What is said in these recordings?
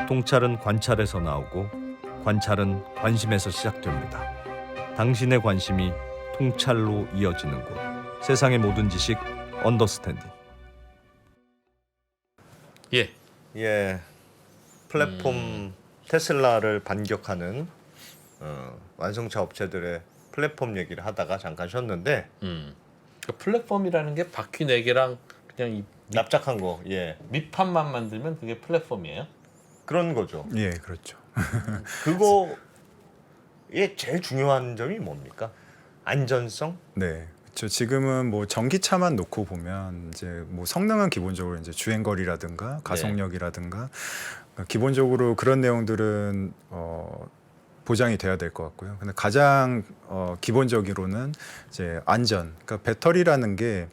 통찰은 관찰에서 나오고 관찰은 관심에서 시작됩니다. 당신의 관심이 통찰로 이어지는 곳. 세상의 모든 지식 언더스탠딩. 예, 플랫폼 테슬라를 반격하는 완성차 업체들의 플랫폼 얘기를 하다가 잠깐 쉬었는데 그 플랫폼이라는 게 바퀴 4개랑 그냥 이 납작한 거, 밑판만 만들면 그게 플랫폼이에요? 그런 거죠. 예, 그렇죠. 그거의 제일 중요한 점이 뭡니까? 안전성? 네. 그렇죠. 지금은 뭐 전기차만 놓고 보면 이제 뭐 성능은 기본적으로 이제 주행거리라든가 가속력이라든가 기본적으로 그런 내용들은 보장이 돼야 될 것 같고요. 근데 가장 기본적으로는 이제 안전. 그러니까 배터리라는 게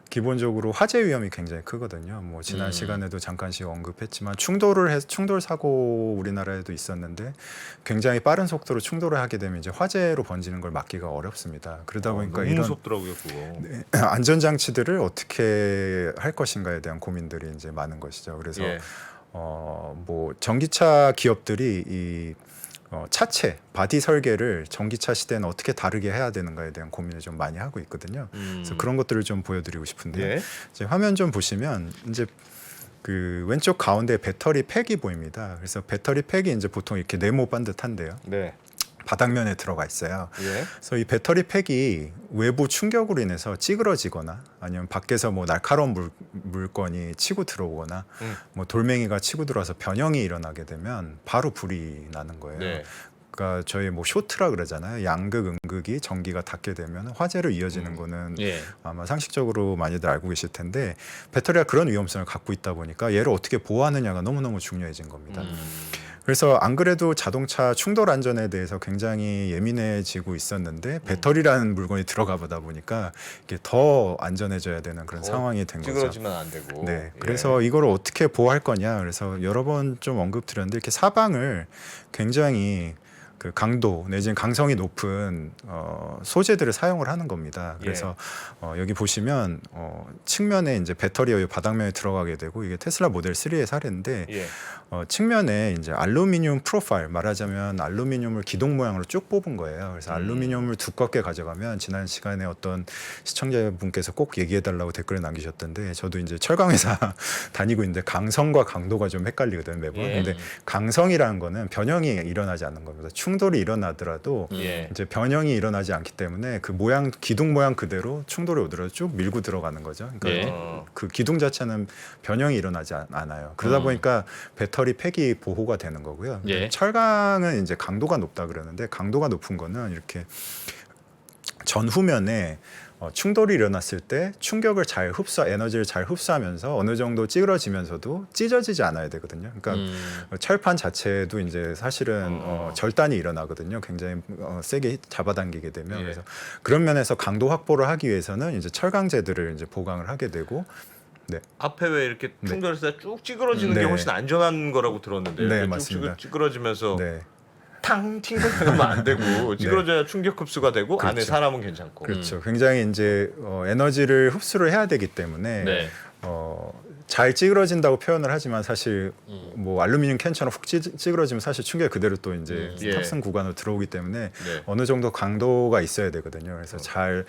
기본적으로 화재 위험이 굉장히 크거든요. 뭐 지난 시간에도 잠깐씩 언급했지만 충돌 사고 우리나라에도 있었는데 굉장히 빠른 속도로 충돌을 하게 되면 이제 화재로 번지는 걸 막기가 어렵습니다. 그러다 보니까 너무 이런 무섭더라고요, 그거. 안전 장치들을 어떻게 할 것인가에 대한 고민들이 이제 많은 것이죠. 그래서 뭐 전기차 기업들이 이 차체, 바디 설계를 전기차 시대는 어떻게 다르게 해야 되는가에 대한 고민을 좀 많이 하고 있거든요. 그래서 그런 것들을 좀 보여드리고 싶은데 이제 화면 좀 보시면 이제 그 왼쪽 가운데 배터리 팩이 보입니다. 그래서 배터리 팩이 이제 보통 이렇게 네모 반듯한데요. 네. 바닥면에 들어가 있어요. 예. 그래서 이 배터리 팩이 외부 충격으로 인해서 찌그러지거나 아니면 밖에서 뭐 날카로운 물건이 치고 들어오거나 뭐 돌멩이가 치고 들어와서 변형이 일어나게 되면 바로 불이 나는 거예요. 네. 그러니까 저희 뭐 쇼트라 그러잖아요. 양극, 음극이 전기가 닿게 되면 화재로 이어지는 거는 아마 상식적으로 많이들 알고 계실 텐데 배터리가 그런 위험성을 갖고 있다 보니까 얘를 어떻게 보호하느냐가 너무너무 중요해진 겁니다. 그래서 안 그래도 자동차 충돌 안전에 대해서 굉장히 예민해지고 있었는데 배터리라는 물건이 들어가 보다 보니까 이게 더 안전해져야 되는 그런 상황이 된 거죠. 찌그러지면 안 되고. 네, 그래서 이걸 어떻게 보호할 거냐. 그래서 여러 번 좀 언급드렸는데 이렇게 사방을 굉장히 그 강도 내지는 강성이 높은 소재들을 사용을 하는 겁니다. 그래서 여기 보시면 측면에 이제 배터리가 바닥면에 들어가게 되고 이게 테슬라 모델 3의 사례인데 측면에 이제 알루미늄 프로파일 말하자면 알루미늄을 기둥 모양으로 쭉 뽑은 거예요. 그래서 알루미늄을 두껍게 가져가면 지난 시간에 어떤 시청자분께서 꼭 얘기해달라고 댓글을 남기셨던데 저도 이제 철강 회사 다니고 있는데 강성과 강도가 좀 헷갈리거든요 매번. 근데 강성이라는 거는 변형이 일어나지 않는 겁니다. 충돌이 일어나더라도 이제 변형이 일어나지 않기 때문에 그 모양 기둥 모양 그대로 충돌이 오더라도 쭉 밀고 들어가는 거죠. 그러니까 그 기둥 자체는 변형이 일어나지 않아요. 그러다 보니까 배터리 팩이 보호가 되는 거고요. 철강은 이제 강도가 높다 그러는데 강도가 높은 거는 이렇게 전후면에 충돌이 일어났을 때 충격을 잘 에너지를 잘 흡수하면서 어느 정도 찌그러지면서도 찢어지지 않아야 되거든요. 그러니까 철판 자체도 이제 사실은 절단이 일어나거든요. 굉장히 세게 잡아당기게 되면 그래서 그런 면에서 강도 확보를 하기 위해서는 이제 철강재들을 이제 보강을 하게 되고. 네. 앞에 왜 이렇게 충돌했을 때 쭉 찌그러지는 게 훨씬 안전한 거라고 들었는데 네, 맞습니다. 쭉 찌그러지면서 네. 탕 튕겨나가면 안 되고 찌그러져야 충격 흡수가 되고 그렇죠. 안에 사람은 괜찮고. 그렇죠. 굉장히 이제 에너지를 흡수를 해야 되기 때문에 잘 찌그러진다고 표현을 하지만 사실 뭐 알루미늄 캔처럼 훅 찌그러지면 사실 충격이 그대로 또 이제 탑승 구간으로 들어오기 때문에 어느 정도 강도가 있어야 되거든요. 그래서 잘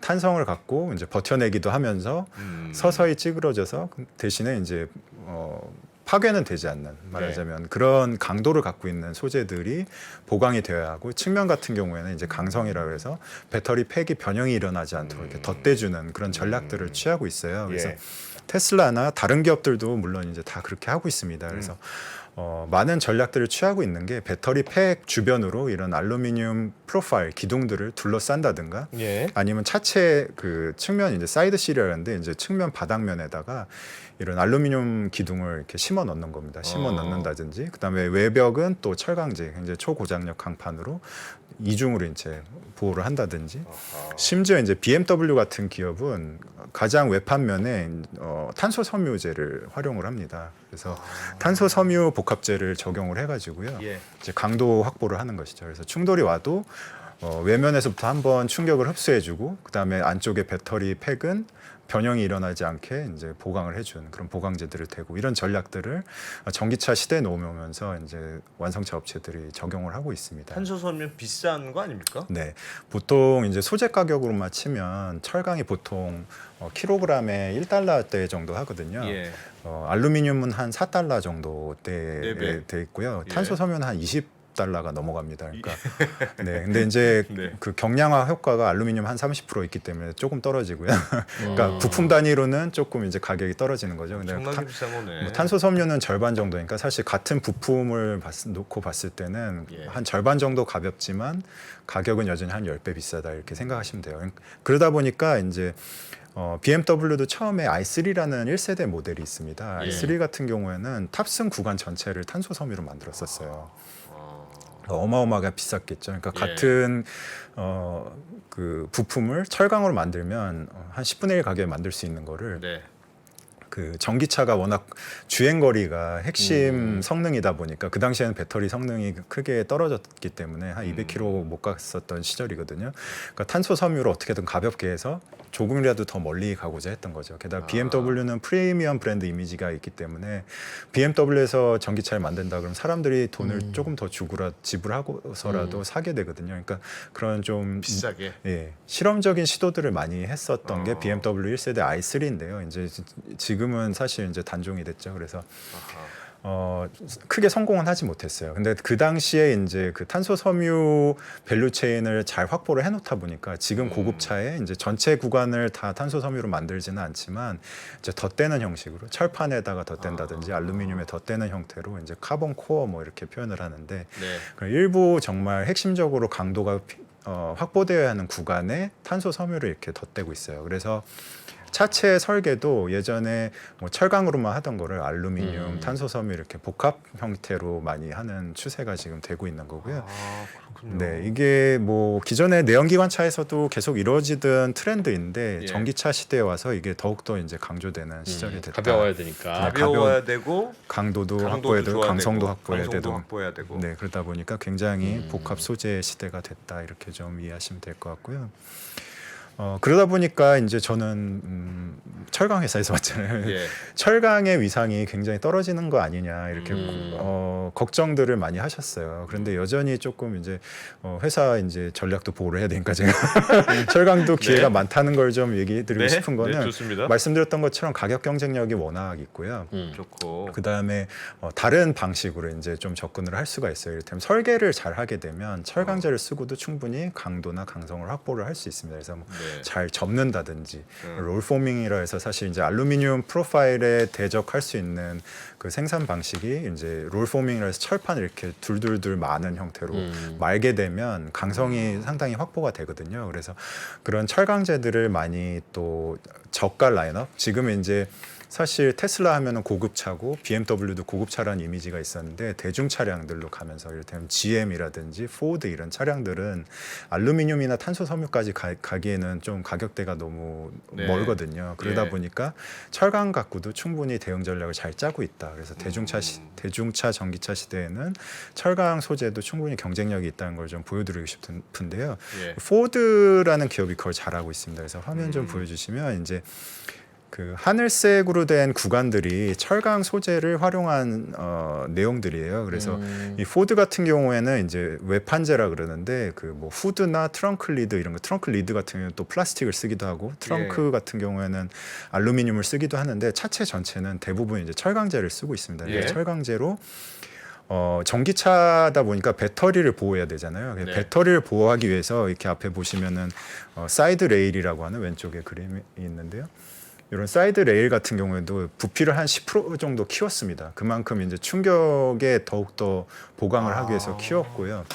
탄성을 갖고 이제 버텨내기도 하면서 서서히 찌그러져서 대신에 이제 파괴는 되지 않는 말하자면 그런 강도를 갖고 있는 소재들이 보강이 되어야 하고 측면 같은 경우에는 이제 강성이라고 해서 배터리 팩이 변형이 일어나지 않도록 이렇게 덧대주는 그런 전략들을 취하고 있어요. 그래서 테슬라나 다른 기업들도 물론 이제 다 그렇게 하고 있습니다. 그래서 많은 전략들을 취하고 있는 게 배터리 팩 주변으로 이런 알루미늄 프로파일 기둥들을 둘러싼다든가 아니면 차체 그 측면 이제 사이드 시리얼인데 이제 측면 바닥면에다가 이런 알루미늄 기둥을 이렇게 심어 넣는 겁니다. 심어 넣는다든지 그다음에 외벽은 또 철강제 굉장히 초고장력 강판으로 이중으로 이제 보호를 한다든지 심지어 이제 BMW 같은 기업은 가장 외판면에 탄소 섬유제를 활용을 합니다. 그래서 탄소 섬유 복합제를 적용을 해가지고요. 이제 강도 확보를 하는 것이죠. 그래서 충돌이 와도 외면에서부터 한번 충격을 흡수해주고 그다음에 안쪽에 배터리 팩은 변형이 일어나지 않게 이제 보강을 해준 그런 보강제들을 대고 이런 전략들을 전기차 시대에 놓으면서 이제 완성차 업체들이 적용을 하고 있습니다. 탄소 섬유 비싼 거 아닙니까? 네, 보통 이제 소재 가격으로만 치면 철강이 보통 킬로그램에 1달러대 정도 하거든요. 예. 알루미늄은 한 4달러 정도대에 네 배. 돼 있고요. 예. 탄소 섬유는 한 20달러가 넘어갑니다. 그러니까 네, 근데 이제 네. 그 경량화 효과가 알루미늄 한 30% 있기 때문에 조금 떨어지고요. 그러니까 부품 단위로는 조금 이제 가격이 떨어지는 거죠. 근데 엄청나게 비싼 거네. 뭐 탄소 섬유는 절반 정도니까 사실 같은 부품을 놓고 봤을 때는 예. 한 절반 정도 가볍지만 가격은 여전히 한 10배 비싸다 이렇게 생각하시면 돼요. 그러다 보니까 이제 BMW도 처음에 i3라는 1세대 모델이 있습니다. 예. i3 같은 경우에는 탑승 구간 전체를 탄소 섬유로 만들었었어요. 아, 어마어마하게 비쌌겠죠. 그러니까 예. 같은 그 부품을 철강으로 만들면 한 10분의 1 가격에 만들 수 있는 거를 네. 그 전기차가 워낙 주행 거리가 핵심 성능이다 보니까 그 당시에는 배터리 성능이 크게 떨어졌기 때문에 한 200km 못 갔었던 시절이거든요. 그러니까 탄소 섬유를 어떻게든 가볍게 해서 조금이라도 더 멀리 가고자 했던 거죠. 게다가 BMW는 프리미엄 브랜드 이미지가 있기 때문에 BMW에서 전기차를 만든다 그러면 사람들이 돈을 조금 더 지불하고서라도 사게 되거든요. 그러니까 그런 좀 비싸게. 예, 실험적인 시도들을 많이 했었던 게 BMW 1세대 i3인데요. 이제 지금은 사실 이제 단종이 됐죠. 그래서 아하. 크게 성공은 하지 못했어요. 근데 그 당시에 이제 그 탄소 섬유 밸류 체인을 잘 확보를 해놓다 보니까 지금 고급차에 이제 전체 구간을 다 탄소 섬유로 만들지는 않지만 이제 덧대는 형식으로 철판에다가 덧댄다든지 알루미늄에 덧대는 형태로 이제 카본 코어 뭐 이렇게 표현을 하는데 네. 일부 정말 핵심적으로 강도가 확보되어야 하는 구간에 탄소 섬유를 이렇게 덧대고 있어요. 그래서 차체 설계도 예전에 뭐 철강으로만 하던 거를 알루미늄, 탄소 섬유 이렇게 복합 형태로 많이 하는 추세가 지금 되고 있는 거고요. 아, 그렇군요. 네, 이게 뭐 기존의 내연기관차에서도 계속 이루어지던 트렌드인데 예. 전기차 시대에 와서 이게 더욱더 이제 강조되는 시절이 됐다. 가벼워야 되니까. 가벼워야 되고 강도도 강도도 확보해야 되고 좋아야 강성도 되고, 확보해야 강성도 되고. 확보해야 되고. 네, 그러다 보니까 굉장히 복합 소재 시대가 됐다 이렇게 좀 이해하시면 될 것 같고요. 그러다 보니까 이제 저는 철강 회사에서 왔잖아요. 예. 철강의 위상이 굉장히 떨어지는 거 아니냐 이렇게 걱정들을 많이 하셨어요. 그런데 여전히 조금 이제 회사 이제 전략도 보호를 해야 되니까 제가 철강도 기회가 많다는 걸 좀 얘기해드리고 네. 싶은 거는 네, 좋습니다. 말씀드렸던 것처럼 가격 경쟁력이 워낙 있고요. 좋고. 그 다음에 다른 방식으로 이제 좀 접근을 할 수가 있어요. 이를테면 설계를 잘 하게 되면 철강제를 쓰고도 충분히 강도나 강성을 확보를 할 수 있습니다. 그래서 뭐 네. 잘 접는다든지 롤포밍이라 해서 사실 이제 알루미늄 프로파일에 대적할 수 있는 그 생산 방식이 이제 롤포밍이라 해서 철판을 이렇게 둘둘둘 마는 형태로 말게 되면 강성이 상당히 확보가 되거든요. 그래서 그런 철강제들을 많이 또 저가 라인업 지금 이제 사실 테슬라 하면은 고급차고 BMW도 고급차라는 이미지가 있었는데 대중 차량들로 가면서 이를테면 GM이라든지 포드 이런 차량들은 알루미늄이나 탄소 섬유까지 가기에는 좀 가격대가 너무 네. 멀거든요. 그러다 예. 보니까 철강 갖고도 충분히 대응 전략을 잘 짜고 있다. 그래서 대중차 전기차 시대에는 철강 소재도 충분히 경쟁력이 있다는 걸 좀 보여드리고 싶은데요. 예. 포드라는 기업이 그걸 잘하고 있습니다. 그래서 화면 좀 보여주시면 이제 그 하늘색으로 된 구간들이 철강 소재를 활용한 내용들이에요. 그래서 이 포드 같은 경우에는 이제 외판재라 그러는데 그 뭐 후드나 트렁크 리드 이런 거 트렁크 리드 같은 경우는 또 플라스틱을 쓰기도 하고 트렁크 같은 경우에는 알루미늄을 쓰기도 하는데 차체 전체는 대부분 이제 철강재를 쓰고 있습니다. 예. 철강재로 전기차다 보니까 배터리를 보호해야 되잖아요. 네. 배터리를 보호하기 위해서 이렇게 앞에 보시면은 사이드 레일이라고 하는 왼쪽에 그림이 있는데요. 이런 사이드 레일 같은 경우에도 부피를 한 10% 정도 키웠습니다. 그만큼 이제 충격에 더욱더 보강을 하기 위해서 키웠고요.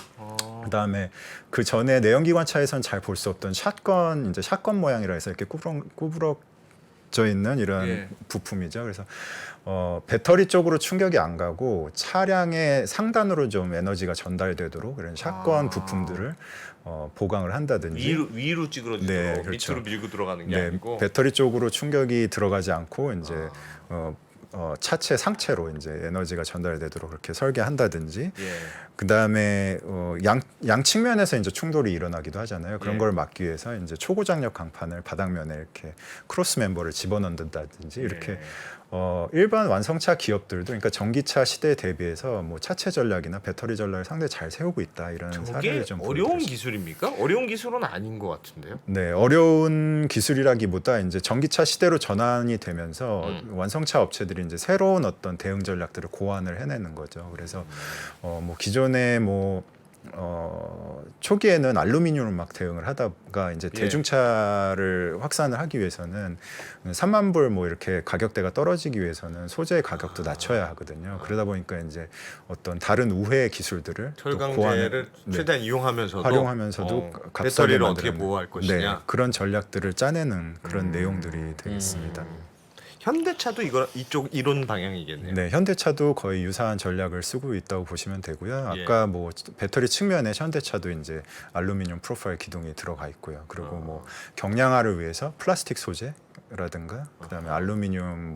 그다음에 그 전에 내연기관차에선 잘 볼 수 없던 샷건 모양이라 해서 이렇게 구부러져 있는 이런 예. 부품이죠. 그래서 배터리 쪽으로 충격이 안 가고 차량의 상단으로 좀 에너지가 전달되도록 그런 샷건 부품들을 보강을 한다든지 위로 찌그러지도록 네, 그렇죠. 밑으로 밀고 들어가는 게 네, 아니고 배터리 쪽으로 충격이 들어가지 않고 이제 차체 상체로 이제 에너지가 전달되도록 그렇게 설계한다든지 예. 그다음에 양 측면에서 이제 충돌이 일어나기도 하잖아요. 그런 예. 걸 막기 위해서 이제 초고장력 강판을 바닥면에 이렇게 크로스 멤버를 집어넣는다든지 이렇게 예. 일반 완성차 기업들도 그러니까 전기차 시대에 대비해서 뭐 차체 전략이나 배터리 전략을 상당히 잘 세우고 있다 이런 저게 사례를 좀 어려운 보여드렸습니다. 기술입니까? 어려운 기술은 아닌 것 같은데요. 네, 어려운 기술이라기보다 이제 전기차 시대로 전환이 되면서 완성차 업체들이 이제 새로운 어떤 대응 전략들을 고안을 해내는 거죠. 그래서 뭐 기존에 초기에는 알루미늄을 막 대응을 하다가 이제 예. 대중차를 확산을 하기 위해서는 3만 불 뭐 이렇게 가격대가 떨어지기 위해서는 소재 가격도 낮춰야 하거든요. 그러다 보니까 이제 어떤 다른 우회 기술들을 또 철강제를 네. 최대한 이용하면서도 활용하면서 값싸게 배터리를 어떻게 만드는, 보호할 것이냐. 네, 그런 전략들을 짜내는 그런 내용들이 되겠습니다. 현대차도 이쪽 이론 방향이겠네요. 네, 현대차도 거의 유사한 전략을 쓰고 있다고 보시면 되고요. 예. 아까 뭐 배터리 측면에 현대차도 이제 알루미늄 프로파일 기둥이 들어가 있고요. 그리고 뭐 경량화를 위해서 플라스틱 소재라든가 그다음에 알루미늄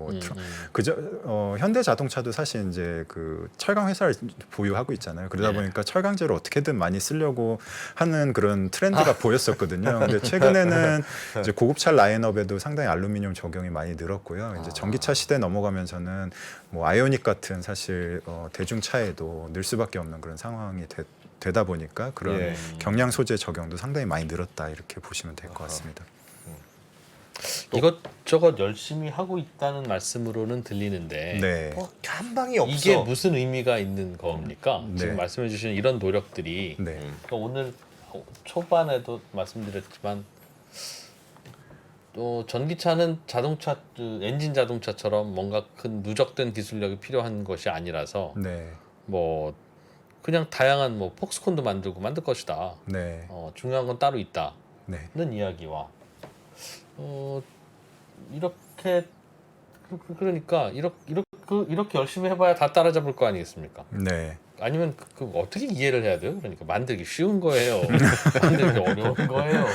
현대자동차도 사실 이제 그 철강 회사를 보유하고 있잖아요. 그러다 예. 보니까 철강제를 어떻게든 많이 쓰려고 하는 그런 트렌드가 보였었거든요. 근데 최근에는 이제 고급차 라인업에도 상당히 알루미늄 적용이 많이 늘었고요. 이제 전기차 시대 넘어가면서는 뭐 아이오닉 같은 사실 대중차에도 늘 수밖에 없는 그런 상황이 되다 보니까 그런 예. 경량 소재 적용도 상당히 많이 늘었다 이렇게 보시면 될 것 같습니다. 이것저것 열심히 하고 있다는 말씀으로는 들리는데 네. 한 방이 없어. 이게 무슨 의미가 있는 겁니까? 네. 지금 말씀해 주신 이런 노력들이 네. 그러니까 오늘 초반에도 말씀드렸지만 또 전기차는 자동차 엔진 자동차처럼 뭔가 큰 누적된 기술력이 필요한 것이 아니라서 네. 뭐 그냥 다양한 뭐 폭스콘도 만들 것이다. 네. 중요한 건 따로 있다는 네. 이야기와 이렇게 그러니까 이렇게 열심히 해봐야 다 따라잡을 거 아니겠습니까? 네. 아니면 그 어떻게 이해를 해야 돼요? 그러니까 만들기 쉬운 거예요, 만들기 어려운 거예요.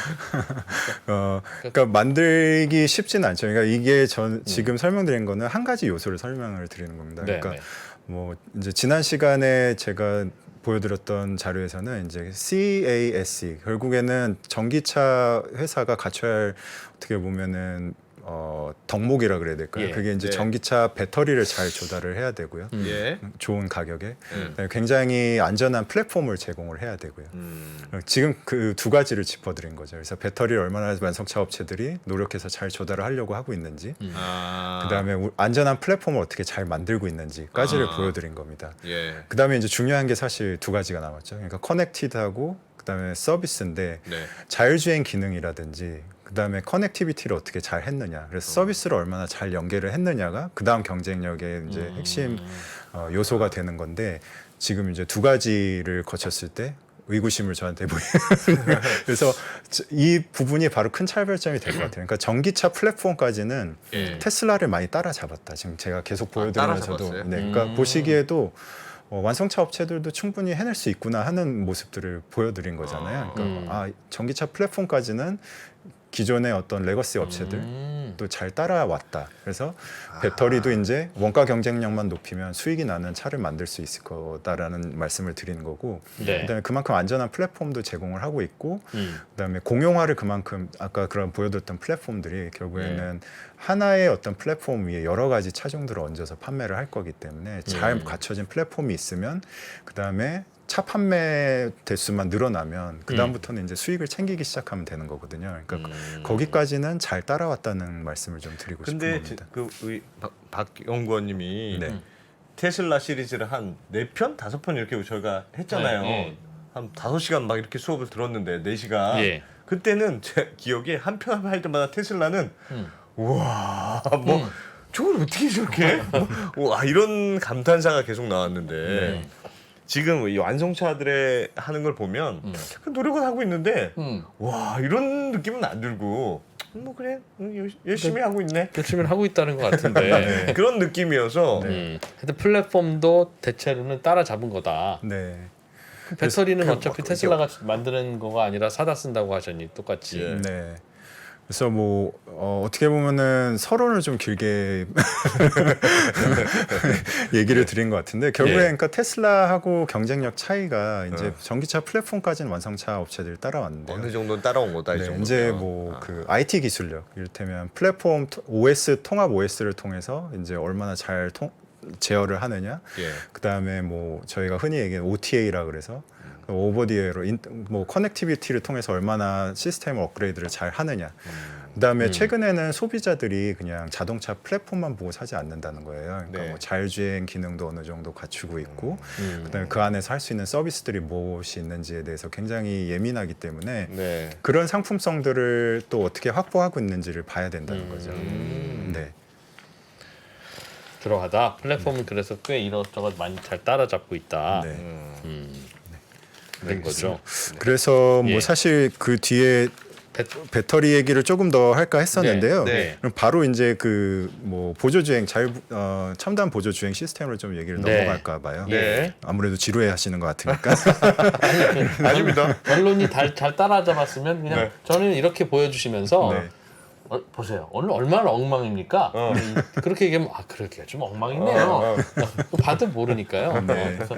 그러니까 만들기 쉽진 않죠. 그러니까 이게 지금 설명드린 거는 한 가지 요소를 설명을 드리는 겁니다. 그러니까 네. 뭐 이제 지난 시간에 제가 보여드렸던 자료에서는 이제 CASE 결국에는 전기차 회사가 갖춰야 할 어떻게 보면은 덕목이라 그래야 될까요? 예. 그게 이제 네. 전기차 배터리를 잘 조달을 해야 되고요. 예. 좋은 가격에 굉장히 안전한 플랫폼을 제공을 해야 되고요. 지금 그 두 가지를 짚어드린 거죠. 그래서 배터리를 얼마나 완성차 업체들이 노력해서 잘 조달을 하려고 하고 있는지, 그다음에 안전한 플랫폼을 어떻게 잘 만들고 있는지까지를 보여드린 겁니다. 예. 그다음에 이제 중요한 게 사실 두 가지가 남았죠. 그러니까 커넥티드하고 그다음에 서비스인데 네. 자율주행 기능이라든지 그다음에 커넥티비티를 어떻게 잘 했느냐. 그래서 서비스를 얼마나 잘 연계를 했느냐가 그다음 경쟁력의 이제 핵심 요소가 되는 건데 지금 이제 두 가지를 거쳤을 때 의구심을 저한테 보이는 그래서 이 부분이 바로 큰 차별점이 될 것 같아요. 그러니까 전기차 플랫폼까지는 예. 테슬라를 많이 따라잡았다. 지금 제가 계속 보여드리면서도 따라잡았어요? 네, 그러니까 보시기에도 완성차 업체들도 충분히 해낼 수 있구나 하는 모습들을 보여드린 거잖아요. 그러니까 전기차 플랫폼까지는 기존의 어떤 레거시 업체들도 잘 따라왔다. 그래서 배터리도 이제 원가 경쟁력만 높이면 수익이 나는 차를 만들 수 있을 거다라는 말씀을 드리는 거고, 네. 그다음에 그만큼 안전한 플랫폼도 제공을 하고 있고, 그다음에 공용화를 그만큼 아까 그런 보여드렸던 플랫폼들이 결국에는 하나의 어떤 플랫폼 위에 여러 가지 차종들을 얹어서 판매를 할 거기 때문에 잘 갖춰진 플랫폼이 있으면 그다음에 차 판매 대수만 늘어나면 그 다음부터는 이제 수익을 챙기기 시작하면 되는 거거든요. 그러니까 거기까지는 잘 따라왔다는 말씀을 좀 드리고 싶은 근데 겁니다. 박 연구원님이 네. 테슬라 시리즈를 한 4편, 5편 이렇게 저희가 했잖아요. 네. 한 5시간 막 이렇게 수업을 들었는데 4시간. 예. 그때는 제 기억에 한 편 할 때마다 테슬라는 우와 뭐 저걸 어떻게 저렇게 와 이런 감탄사가 계속 나왔는데 지금 이 완성차들의 하는 걸 보면 그 노력은 하고 있는데 와 이런 느낌은 안 들고 뭐 그래 열심히 하고 있네 열심히 하고 있다는 것 같은데 그런 느낌이어서 하여튼 플랫폼도 대체로는 따라잡은 거다. 네. 배터리는 어차피 테슬라가 만드는 거가 아니라 사다 쓴다고 하셨니 똑같이. 예. 네. 그래서 뭐 어떻게 보면은 서론을 좀 길게 얘기를 드린 것 같은데 결국에 예. 그러니까 테슬라하고 경쟁력 차이가 이제 어. 전기차 플랫폼까지는 완성차 업체들이 따라왔는데요. 어느 정도는 따라온 거다 이 네, 정도. 이제 뭐 그 IT 기술력, 이를테면 플랫폼 OS 통합 OS를 통해서 이제 얼마나 잘 제어를 하느냐. 예. 그다음에 뭐 저희가 흔히 얘기하는 OTA라 그래서 오버디에로 뭐 커넥티비티를 통해서 얼마나 시스템 업그레이드를 잘 하느냐. 그다음에 최근에는 소비자들이 그냥 자동차 플랫폼만 보고 사지 않는다는 거예요. 그러니까 네. 뭐 자율주행 기능도 어느 정도 갖추고 있고, 그다음에 그 안에서 할 수 있는 서비스들이 무엇이 있는지에 대해서 굉장히 예민하기 때문에 네. 그런 상품성들을 또 어떻게 확보하고 있는지를 봐야 된다는 거죠. 네. 들어가다 플랫폼은 그래서 꽤 이것저것 많이 잘 따라잡고 있다. 네. 그런 거죠. 그래서 뭐 예. 사실 그 뒤에 배터리 얘기를 조금 더 할까 했었는데요. 네, 네. 그럼 바로 이제 그 뭐 보조주행 첨단 보조주행 시스템으로 좀 얘기를 네. 넘어갈까 봐요. 네. 아무래도 지루해 하시는 것 같으니까. 아닙니다. 결론이 잘 따라잡았으면 그냥 네. 저는 이렇게 보여주시면서 네. 보세요. 오늘 얼마나 엉망입니까? 그렇게 얘기하면 그렇게 좀 엉망이네요. 봐도 모르니까요. 네. 그래서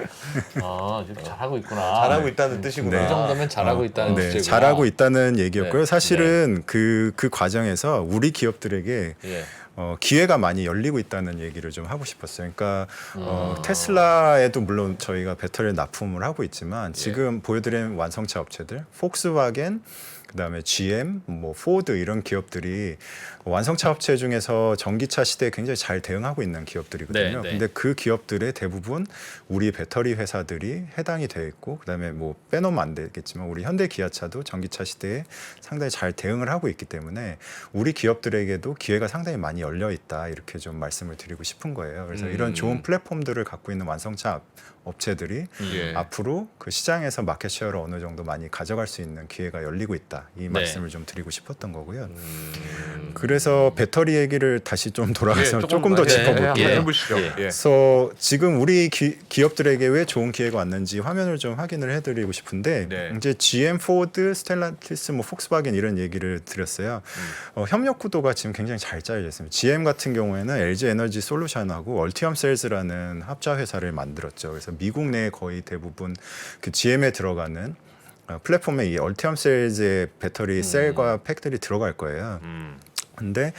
이렇게 잘하고 있구나. 잘하고 있다는 뜻이구나. 이 정도면 잘하고 있다는 네, 뜻이구나. 잘하고 있다는 얘기였고요. 네. 사실은 그 과정에서 우리 기업들에게 예. 기회가 많이 열리고 있다는 얘기를 좀 하고 싶었어요. 그러니까 테슬라에도 물론 저희가 배터리를 납품을 하고 있지만 지금 보여드린 완성차 업체들, 폭스바겐, 그다음에 GM, 뭐 포드 이런 기업들이 완성차 업체 중에서 전기차 시대에 굉장히 잘 대응하고 있는 기업들이거든요. 네, 네. 근데 그 기업들의 대부분 우리 배터리 회사들이 해당이 돼 있고 그다음에 뭐 빼놓으면 안 되겠지만 우리 현대 기아차도 전기차 시대에 상당히 잘 대응을 하고 있기 때문에 우리 기업들에게도 기회가 상당히 많이 열려 있다 이렇게 좀 말씀을 드리고 싶은 거예요. 그래서 이런 좋은 플랫폼들을 갖고 있는 완성차 업체들이 예. 앞으로 그 시장에서 마켓 쉐어를 어느 정도 많이 가져갈 수 있는 기회가 열리고 있다. 이 말씀을 좀 드리고 싶었던 거고요. 그래서 배터리 얘기를 다시 좀 돌아가서 예, 조금 더 네, 짚어볼게요. 한번 예. 해보시죠. 예. 예. 그래서 지금 우리 기업들에게 왜 좋은 기회가 왔는지 화면을 좀 확인을 해드리고 싶은데 네. 이제 GM, 포드, 스텔란티스, 뭐 폭스바겐 이런 얘기를 드렸어요. 협력 구도가 지금 굉장히 잘 짜여져 있습니다. GM 같은 경우에는 LG 에너지 솔루션하고 얼티엄 셀즈라는 합자 회사를 만들었죠. 그래서 미국 내 거의 대부분 그 GM에 들어가는 플랫폼에 이 얼티엄 셀즈의 배터리 셀과 팩들이 들어갈 거예요. 근데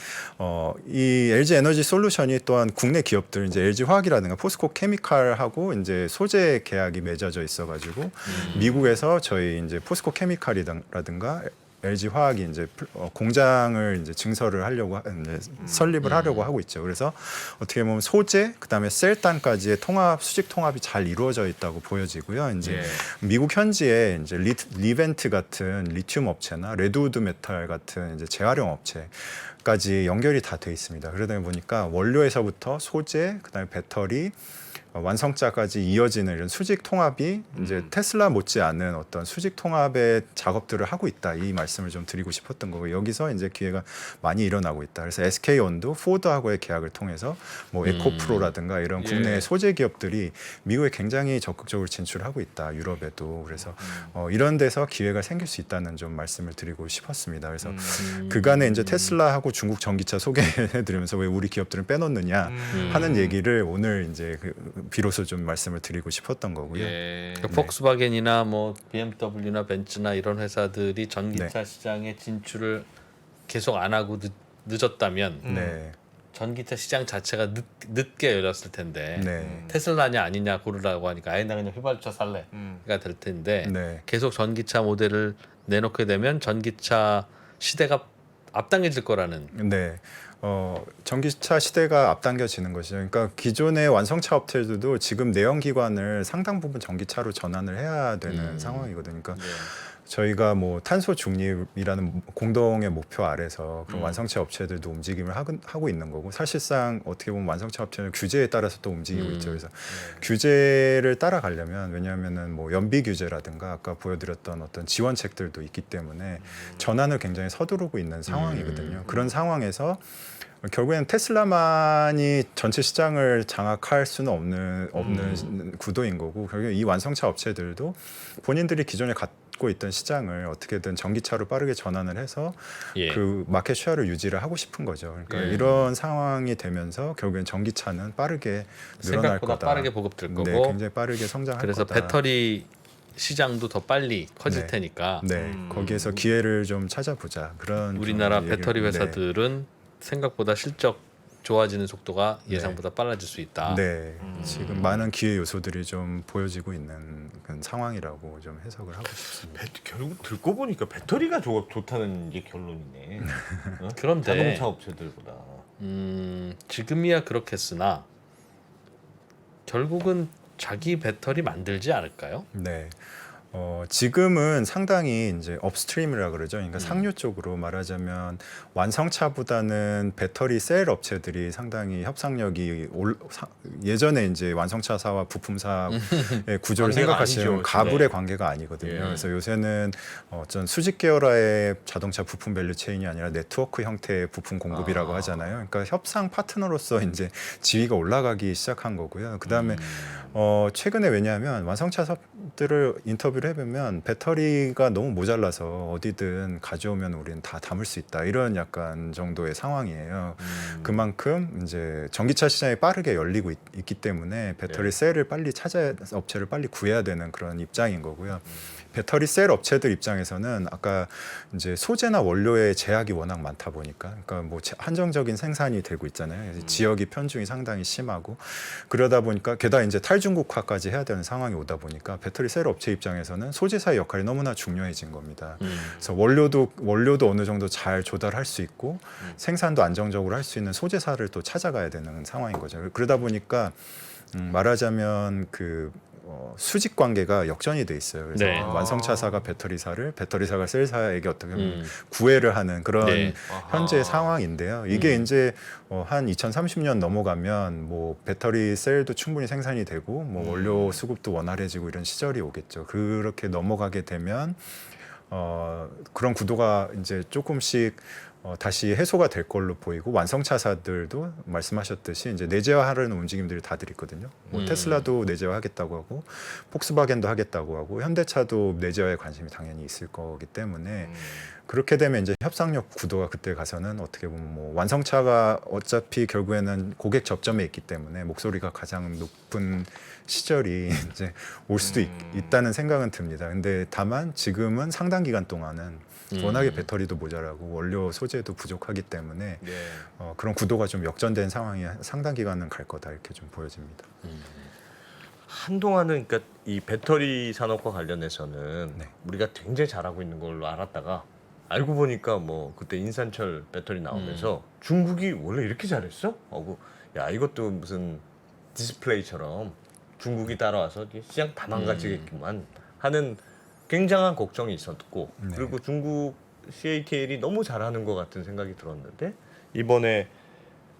이 LG 에너지 솔루션이 또한 국내 기업들 이제 LG 화학이라든가 포스코 케미칼하고 이제 소재 계약이 맺어져 있어가지고 미국에서 저희 이제 포스코 케미칼이라든가 LG 화학이 이제 공장을 이제 증설을 하려고 이제 설립을 하려고 하고 있죠. 그래서 어떻게 보면 소재 그다음에 셀단까지의 수직 통합이 잘 이루어져 있다고 보여지고요. 이제 예. 미국 현지에 이제 리벤트 같은 리튬 업체나 레드우드 메탈 같은 이제 재활용 업체까지 연결이 다 돼 있습니다. 그러다 보니까 원료에서부터 소재 그다음에 배터리 완성차까지 이어지는 이런 수직 통합이 이제 테슬라 못지않은 어떤 수직 통합의 작업들을 하고 있다 이 말씀을 좀 드리고 싶었던 거고 여기서 이제 기회가 많이 일어나고 있다. 그래서 SK온도 포드하고의 계약을 통해서 뭐 에코프로라든가 이런 국내 소재 기업들이 미국에 굉장히 적극적으로 진출하고 있다. 유럽에도 그래서 이런 데서 기회가 생길 수 있다는 좀 말씀을 드리고 싶었습니다. 그래서 그간에 이제 테슬라하고 중국 전기차 소개해드리면서 왜 우리 기업들은 빼놓느냐 하는 얘기를 오늘 이제 비로소 좀 말씀을 드리고 싶었던 거고요. 예. 폭스바겐이나 뭐 BMW나 벤츠나 이런 회사들이 전기차 네. 시장에 진출을 계속 안 하고 늦었다면 네, 전기차 시장 자체가 늦게 열렸을 텐데 네, 테슬라냐 아니냐 고르라고 하니까 아예 나 그냥 휘발유차 살래가 될 텐데 네. 계속 전기차 모델을 내놓게 되면 전기차 시대가 앞당겨질 거라는. 네. 전기차 시대가 앞당겨지는 것이죠. 그러니까 기존의 완성차 업체들도 지금 내연기관을 상당 부분 전기차로 전환을 해야 되는 상황이거든요. 그러니까 저희가 뭐 탄소 중립이라는 공동의 목표 아래서 그런 완성차 업체들도 움직임을 하고 있는 거고 사실상 어떻게 보면 완성차 업체는 규제에 따라서 또 움직이고 있죠. 그래서 규제를 따라가려면 왜냐하면은 뭐 연비 규제라든가 아까 보여드렸던 어떤 지원책들도 있기 때문에 전환을 굉장히 서두르고 있는 상황이거든요. 그런 상황에서 결국에는 테슬라만이 전체 시장을 장악할 수는 없는 구도인 거고 결국에 이 완성차 업체들도 본인들이 기존에 잡고 있던 시장을 어떻게든 전기차로 빠르게 전환을 해서 예. 그 마켓 쉐어를 유지를 하고 싶은 거죠. 그러니까 이런 상황이 되면서 결국엔 전기차는 빠르게 늘어날 생각보다 거다. 빠르게 보급될 거고 네, 굉장히 빠르게 성장할 그래서 거다. 배터리 시장도 더 빨리 커질 네. 테니까 네, 거기에서 기회를 좀 찾아보자. 그런 우리나라 좀 얘기를- 배터리 회사들은 생각보다 실적 좋아지는 속도가 예상보다 빨라질 수 있다. 네, 지금 많은 기회 요소들이 좀 보여지고 있는 그런 상황이라고 좀 해석을 하고 싶습니다. 결국 듣고 보니까 배터리가 좋다는 게 결론이네. 어? 그런데 자동차 업체들보다. 지금이야 그렇겠으나 결국은 자기 배터리 만들지 않을까요? 네. 지금은 상당히 이제 업스트림이라 그러죠. 그러니까 상류 쪽으로 말하자면 완성차보다는 배터리 셀 업체들이 상당히 협상력이 예전에 이제 완성차사와 부품사의 구조를 관계가 생각하시면 아니죠. 가불의 네. 관계가 아니거든요. 예. 그래서 요새는 어떤 수직 계열화의 자동차 부품 밸류 체인이 아니라 네트워크 형태의 부품 공급이라고 하잖아요. 그러니까 협상 파트너로서 이제 지위가 올라가기 시작한 거고요. 그다음에 최근에 왜냐하면 완성차들을 인터뷰를 해보면 배터리가 너무 모자라서 어디든 가져오면 우리는 다 담을 수 있다 이런 약간 정도의 상황이에요. 그만큼 이제 전기차 시장이 빠르게 열리고 있기 때문에 배터리 셀을 빨리 업체를 빨리 구해야 되는 그런 입장인 거고요. 배터리 셀 업체들 입장에서는 아까 이제 소재나 원료의 제약이 워낙 많다 보니까, 그러니까 뭐 한정적인 생산이 되고 있잖아요. 지역이 편중이 상당히 심하고 그러다 보니까 게다가 이제 탈중국화까지 해야 되는 상황이 오다 보니까 배터리 셀 업체 입장에서는 소재사의 역할이 너무나 중요해진 겁니다. 그래서 원료도 어느 정도 잘 조달할 수 있고 생산도 안정적으로 할 수 있는 소재사를 또 찾아가야 되는 상황인 거죠. 그러다 보니까 말하자면 수직 관계가 역전이 돼 있어요. 그래서 네. 완성차사가 배터리사가 셀사에게 어떻게 보면 구애를 하는 그런 네. 현재 상황인데요. 이게 이제 한 2030년 넘어가면 뭐 배터리 셀도 충분히 생산이 되고 뭐 원료 수급도 원활해지고 이런 시절이 오겠죠. 그렇게 넘어가게 되면 그런 구도가 이제 조금씩 다시 해소가 될 걸로 보이고 완성차사들도 말씀하셨듯이 이제 내재화하려는 움직임들이 다들 있거든요. 뭐 테슬라도 내재화하겠다고 하고 폭스바겐도 하겠다고 하고 현대차도 내재화에 관심이 당연히 있을 거기 때문에 그렇게 되면 이제 협상력 구도가 그때 가서는 어떻게 보면 뭐 완성차가 어차피 결국에는 고객 접점에 있기 때문에 목소리가 가장 높은 시절이 이제 올 수도 있다는 생각은 듭니다. 근데 다만 지금은 상당 기간 동안은 워낙에 배터리도 모자라고 원료 소재도 부족하기 때문에 그런 구도가 좀 역전된 상황이 상당 기간은 갈 거다 이렇게 좀 보여집니다. 한동안은 그러니까 이 배터리 산업과 관련해서는 네. 우리가 굉장히 잘하고 있는 걸로 알았다가 알고 보니까 뭐 그때 인산철 배터리 나오면서 중국이 원래 이렇게 잘했어? 하고 야 이것도 무슨 디스플레이처럼 중국이 따라와서 시장 다 망가지겠구만 하는 굉장한 걱정이 있었고 네. 그리고 중국 CATL이 너무 잘하는 것 같은 생각이 들었는데 이번에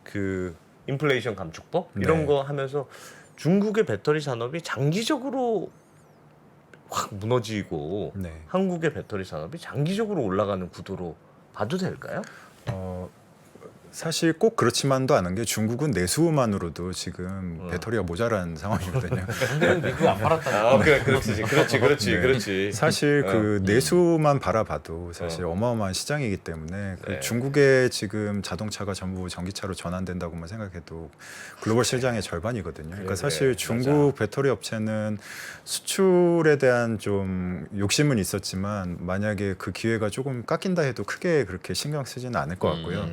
그 인플레이션 감축법 이런 네. 거 하면서 중국의 배터리 산업이 장기적으로 확 무너지고 네. 한국의 배터리 산업이 장기적으로 올라가는 구도로 봐도 될까요? 사실 꼭 그렇지만도 않은 게 중국은 내수만으로도 지금 배터리가 모자란 상황이거든요. 근데 미국 안 팔았다는 아, 그렇지. 사실 그 내수만 바라봐도 사실 어마어마한 시장이기 때문에 그 중국의 지금 자동차가 전부 전기차로 전환된다고만 생각해도 글로벌 시장의 절반이거든요. 그러니까 사실 중국 배터리 업체는 수출에 대한 좀 욕심은 있었지만 만약에 그 기회가 조금 깎인다 해도 크게 그렇게 신경 쓰지는 않을 것 같고요.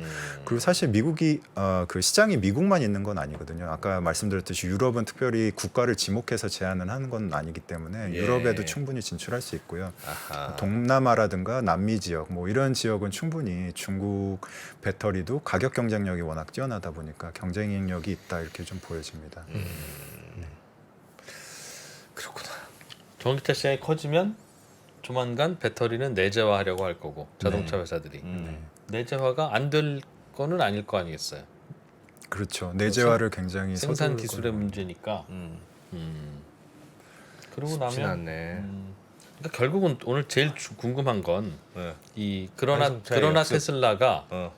그리고 사실 미국이 그 시장이 미국만 있는 건 아니거든요. 아까 말씀드렸듯이 유럽은 특별히 국가를 지목해서 제한을 하는 건 아니기 때문에 유럽에도 충분히 진출할 수 있고요. 동남아라든가 남미 지역 뭐 이런 지역은 충분히 중국 배터리도 가격 경쟁력이 워낙 뛰어나다 보니까 경쟁력이 있다 이렇게 좀 보여집니다. 그렇구나. 전기차 시장이 커지면 조만간 배터리는 내재화하려고 할 거고 자동차 회사들이 내재화가 안 될 거는 아닐 거 아니겠어요. 그렇죠. 내재화를 굉장히 생산 서두를 기술의 거는. 문제니까. 그러고 쉽진 나면 않네. 그러니까 결국은 오늘 제일 궁금한 건 이 그러나 완성차의 역습. 테슬라가 어.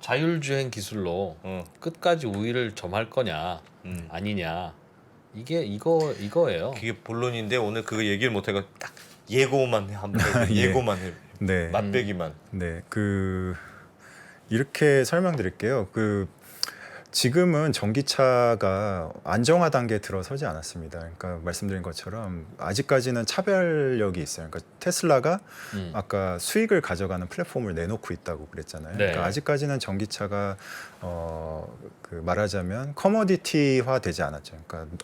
자율주행 기술로 끝까지 우위를 점할 거냐 아니냐 이게 이거예요. 그게 본론인데 오늘 그거 얘기를 못 해가 딱 예고만 하면 예고만 해. 네. 맛배기만. 네, 이렇게 설명드릴게요. 지금은 전기차가 안정화 단계에 들어서지 않았습니다. 그러니까 말씀드린 것처럼 아직까지는 차별력이 있어요. 그러니까 테슬라가 아까 수익을 가져가는 플랫폼을 내놓고 있다고 그랬잖아요. 네. 그러니까 아직까지는 전기차가 말하자면 커머디티화 되지 않았죠. 그러니까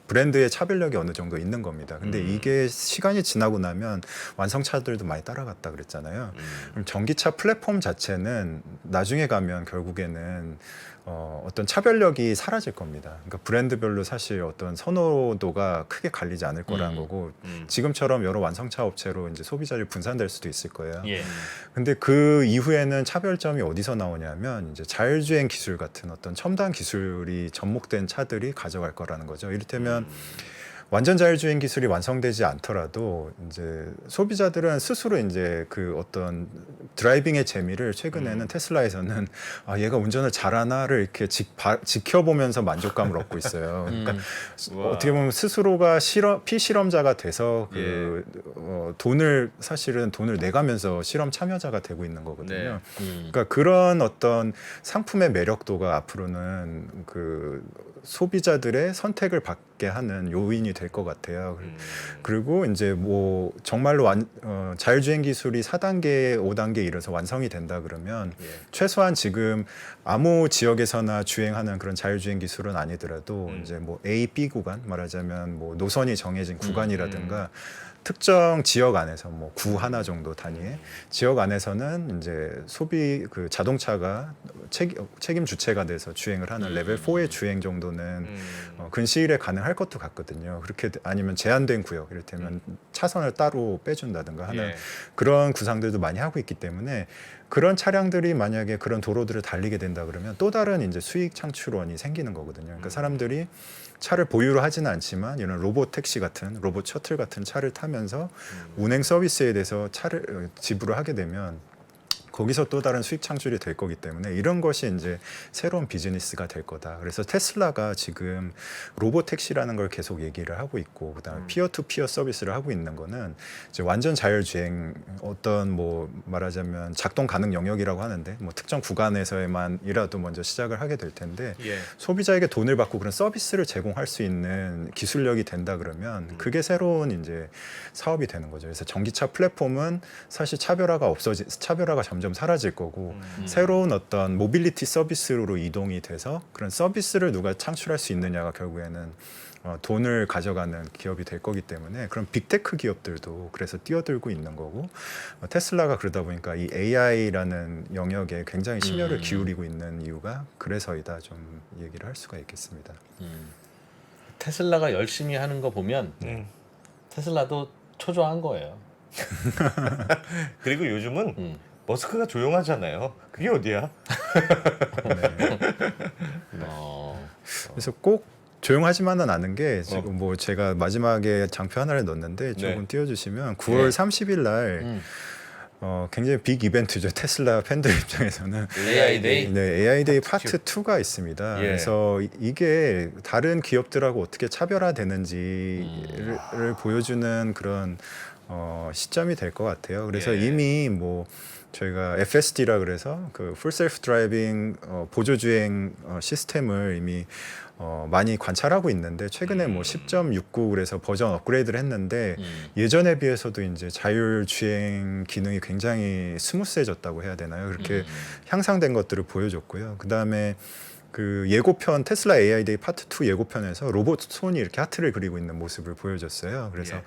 브랜드의 차별력이 어느 정도 있는 겁니다. 근데 이게 시간이 지나고 나면 완성차들도 많이 따라갔다 그랬잖아요. 그럼 전기차 플랫폼 자체는 나중에 가면 결국에는 어떤 차별력이 사라질 겁니다. 그러니까 브랜드별로 사실 어떤 선호도가 크게 갈리지 않을 거라는 거고 지금처럼 여러 완성차 업체로 이제 소비자를 분산될 수도 있을 거예요. 예. 근데 그 이후에는 차별점이 어디서 나오냐면 이제 자율주행 기술 같은 어떤 첨단 기술이 접목된 차들이 가져갈 거라는 거죠. 이를테면 완전 자율주행 기술이 완성되지 않더라도 이제 소비자들은 스스로 이제 어떤 드라이빙의 재미를 최근에는 테슬라에서는 얘가 운전을 잘하나를 이렇게 지켜보면서 만족감을 얻고 있어요. 그러니까 어떻게 보면 스스로가 피실험자가 돼서 사실은 돈을 내가면서 실험 참여자가 되고 있는 거거든요. 그러니까 그런 어떤 상품의 매력도가 앞으로는 소비자들의 선택을 받게 하는 요인이 될 것 같아요. 그리고 이제 뭐 정말로 자율주행 기술이 4단계, 5단계에 이르러서 완성이 된다 그러면 최소한 지금 아무 지역에서나 주행하는 그런 자율주행 기술은 아니더라도 이제 뭐 A, B 구간 말하자면 뭐 노선이 정해진 구간이라든가 특정 지역 안에서 뭐 구 하나 정도 단위의 지역 안에서는 이제 자동차가 책임 주체가 돼서 주행을 하는 레벨 4의 주행 정도는 근시일에 가능할 것도 같거든요. 그렇게 아니면 제한된 구역, 이를테면 차선을 따로 빼준다든가 하는 그런 구상들도 많이 하고 있기 때문에 그런 차량들이 만약에 그런 도로들을 달리게 된다 그러면 또 다른 이제 수익 창출원이 생기는 거거든요. 그러니까 사람들이 차를 보유로 하지는 않지만 이런 로봇 택시 같은 로봇 셔틀 같은 차를 타면서 운행 서비스에 대해서 차를 지불을 하게 되면 거기서 또 다른 수익 창출이 될 거기 때문에 이런 것이 이제 새로운 비즈니스가 될 거다. 그래서 테슬라가 지금 로봇 택시라는 걸 계속 얘기를 하고 있고 그다음에 피어 투 피어 서비스를 하고 있는 거는 이제 완전 자율주행 어떤 뭐 말하자면 작동 가능 영역이라고 하는데 뭐 특정 구간에서만이라도 먼저 시작을 하게 될 텐데 소비자에게 돈을 받고 그런 서비스를 제공할 수 있는 기술력이 된다 그러면 그게 새로운 이제 사업이 되는 거죠. 그래서 전기차 플랫폼은 사실 차별화가 점점 사라질 거고 새로운 어떤 모빌리티 서비스로 이동이 돼서 그런 서비스를 누가 창출할 수 있느냐가 결국에는 돈을 가져가는 기업이 될 거기 때문에 그런 빅테크 기업들도 그래서 뛰어들고 있는 거고 테슬라가 그러다 보니까 이 AI라는 영역에 굉장히 심혈을 기울이고 있는 이유가 그래서이다 좀 얘기를 할 수가 있겠습니다. 테슬라가 열심히 하는 거 보면 테슬라도 초조한 거예요. 그리고 요즘은 머스크가 조용하잖아요. 그게 어디야? 그래서 꼭 조용하지만은 않은 게 지금 뭐 제가 마지막에 장표 하나를 넣었는데 조금 띄워주시면 9월 30일 날 굉장히 빅 이벤트죠. 테슬라 팬들 입장에서는 AI 데이. 네, AI 데이 파트 2가 있습니다. 그래서 이게 다른 기업들하고 어떻게 차별화되는지를 보여주는 그런 시점이 될 것 같아요. 그래서 이미 뭐 저희가 FSD라 그래서 그 풀 셀프 드라이빙 보조 주행 시스템을 이미 많이 관찰하고 있는데 최근에 뭐 10.69 그래서 버전 업그레이드를 했는데 예전에 비해서도 이제 자율 주행 기능이 굉장히 스무스해졌다고 해야 되나요? 그렇게 향상된 것들을 보여줬고요. 그다음에 그 예고편 테슬라 AI 데이 파트 2 예고편에서 로봇 손이 이렇게 하트를 그리고 있는 모습을 보여줬어요. 그래서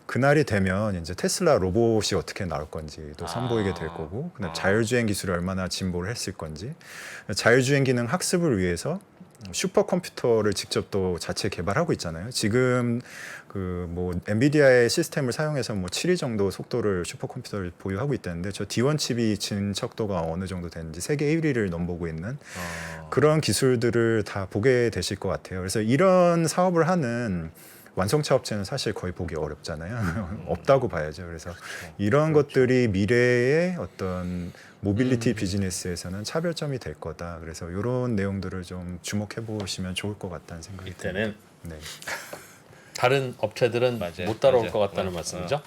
그날이 되면 이제 테슬라 로봇이 어떻게 나올 건지도 선보이게 될 거고, 그다음 자율주행 기술이 얼마나 진보를 했을 건지, 자율주행 기능 학습을 위해서 슈퍼컴퓨터를 직접 또 자체 개발하고 있잖아요. 지금 그 뭐 엔비디아의 시스템을 사용해서 뭐 7위 정도 속도를 슈퍼컴퓨터를 보유하고 있다는데 저 D1 칩이 진척도가 어느 정도 되는지 세계 1위를 넘보고 있는 그런 기술들을 다 보게 되실 것 같아요. 그래서 이런 사업을 하는 완성차 업체는 사실 거의 보기 어렵잖아요. 없다고 봐야죠. 그래서 이런 것들이 미래의 어떤 모빌리티 비즈니스에서는 차별점이 될 거다. 그래서 이런 내용들을 좀 주목해 보시면 좋을 것 같다는 생각이 듭니다. 이때는 네. 다른 업체들은 못 따라올 것 같다는 말씀이죠?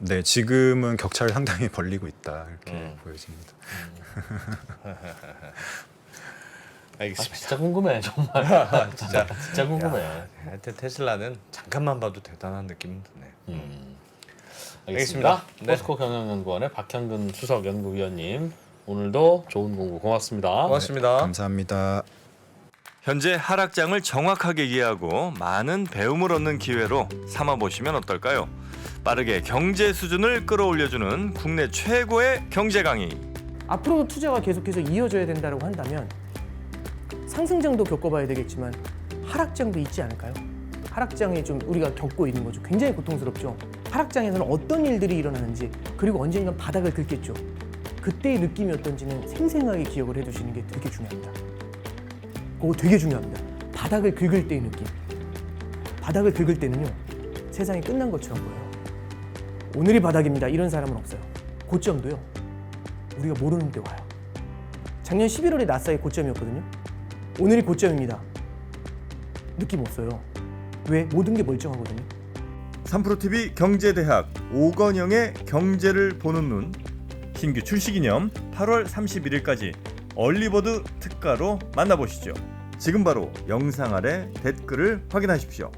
네, 지금은 격차를 상당히 벌리고 있다 이렇게 보여집니다. 알겠습니다. 진짜 궁금해 정말. 진짜 궁금해. 하여튼 테슬라는 잠깐만 봐도 대단한 느낌이 드네. 알겠습니다. 네. 포스코 경영연구원의 박형근 수석 연구위원님, 오늘도 좋은 공부 고맙습니다. 고맙습니다. 감사합니다. 현재 하락장을 정확하게 이해하고 많은 배움을 얻는 기회로 삼아보시면 어떨까요? 빠르게 경제 수준을 끌어올려주는 국내 최고의 경제 강의. 앞으로도 투자가 계속해서 이어져야 된다고 한다면 상승장도 겪어봐야 되겠지만 하락장도 있지 않을까요? 하락장에 좀 우리가 겪고 있는 거죠. 굉장히 고통스럽죠. 하락장에서는 어떤 일들이 일어나는지, 그리고 언젠간 바닥을 긁겠죠. 그때의 느낌이 어떤지는 생생하게 기억을 해두시는 게 되게 중요합니다. 그거 되게 중요합니다. 바닥을 긁을 때의 느낌. 바닥을 긁을 때는요, 세상이 끝난 것처럼 보여요. 오늘이 바닥입니다. 이런 사람은 없어요. 고점도요, 우리가 모르는 데 와요. 작년 11월에 나스닥의 고점이었거든요. 오늘이 고점입니다. 느낌 없어요. 왜? 모든 게 멀쩡하거든요. 3프로TV 경제대학 오건영의 경제를 보는 눈 신규 출시 기념 8월 31일까지 얼리버드 특가로 만나보시죠. 지금 바로 영상 아래 댓글을 확인하십시오.